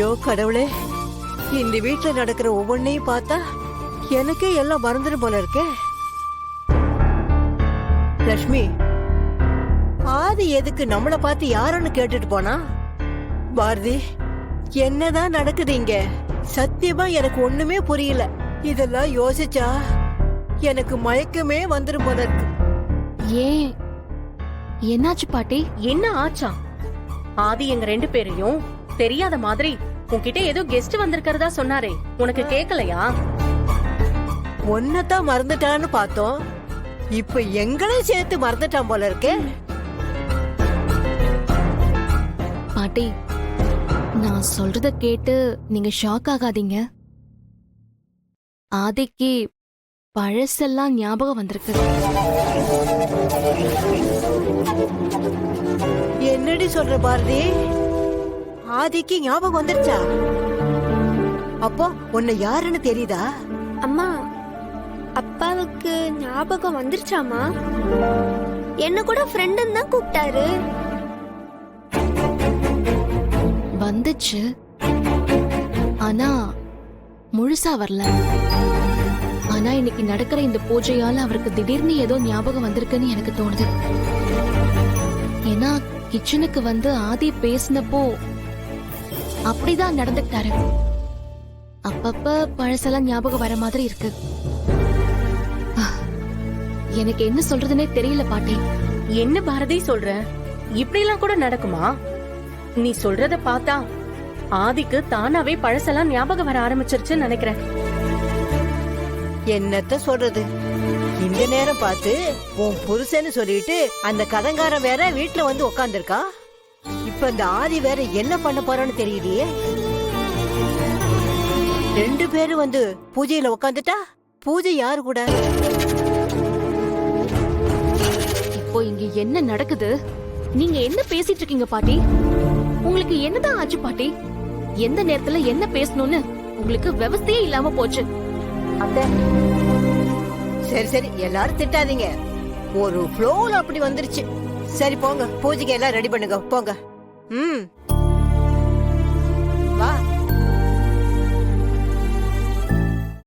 ஐயோ கடவுளே, இந்த வீட்டுல நடக்கிற ஒவ்வொன்னையும் பார்த்தா எனக்கே எல்லாம் மறந்துடும் போல இருக்கே. லட்சுமி, ஆதி எதுக்கு நம்மள பார்த்து யாருன்னு கேட்டுட்டு போனா? பாரதி, என்னதான் நடக்குது இங்க? சத்தியமா எனக்கு ஒண்ணுமே புரியல. இதெல்லாம் யோசிச்சா எனக்கு மயக்கமே வந்துடும் போல இருக்கு. ஏன், என்னாச்சு பாட்டி? என்ன ஆச்சா? ஆதி எங்க 2 பேரையும் தெரியாத மாதிரி உன்கிட்ட ஏதோ கெஸ்ட் வந்திருக்கிறதா சொன்னாரே, உனக்கு கேக்கலையா? ஒன்னதான் மறந்துட்டான்னு பார்த்தோம், இப்ப எங்களையும் சேர்த்து மறந்துட்டான் போல இருக்கே. பாட்டி, நான் சொல்றத கேட்டு நீங்க ஷாக் ஆகாதீங்க. ஆதிக்கு பழசெல்லாம் ஞாபகம் வந்திருக்கு. என்னடி சொல்ற பாரதி? ஆதிக்கு ஞாபகம் வந்துருச்சா? அப்போ உன்னை யாருன்னு தெரியுதா? அம்மா, அப்பாவுக்கு ஞாபகம் வந்துருச்சாமா? என்ன கூட ஃப்ரெண்டுன்னு தான் கூப்பிட்டாரு. வந்துச்சு, ஆனா முழுசா வரல. ஆனா இன்னைக்கு நடக்கிற இந்த பூஜையால அவருக்கு திடீர்னு ஏதோ ஞாபகம் வந்திருக்குன்னு எனக்கு தோணுது. ஏன்னா கிச்சனுக்கு வந்து ஆதி பேசினப்போ அப்படிதான் நடந்துக்கிட்டாரு. அப்பப்ப பழசெல்லாம் ஞாபகம் வர மாதிரி இருக்கு. எனக்கு என்ன சொல்றதுன்னே தெரியல பாட்டி. என்ன பாரதி சொல்ற? இப்படி எல்லாம் கூட நடக்குமா? நீ சொல்றத பார்த்தா ஆதிக்கு தானாவே பழசெல்லாம் ஞாபகம் வர ஆரம்பிச்சிருச்சுன்னு நினைக்கிறேன். என்னத்த சொல்றது, இந்த நேரம் பார்த்து உன் புருஷன்னு சொல்லிட்டு அந்த கடங்காரன் வேற வீட்டுல வந்து உக்காந்துருக்கா. இப்ப இந்த ஆதி வேற என்ன பண்ண போறான்னு தெரியலையே. 2 பேரும் வந்து பூஜையில உக்காந்துட்டா பூஜை யாரு கூட? இப்போ இங்க என்ன நடக்குது? நீங்க என்ன பேசிட்டு இருக்கீங்க பாட்டி? உங்களுக்கு என்னதான் ஆச்சு பாட்டி? எந்த நேரத்துல என்ன பேசணும்னு உங்களுக்கு விவசாயே இல்லாம போச்சு. அத்தை, சரி சரி, எல்லாரும் திட்டாதீங்க. ஒரு ஃப்ளோல அப்படி வந்துருச்சு. சரி போங்க, பூஜைக்கு எல்லாம் ரெடி பண்ணுங்க, போங்க. வா.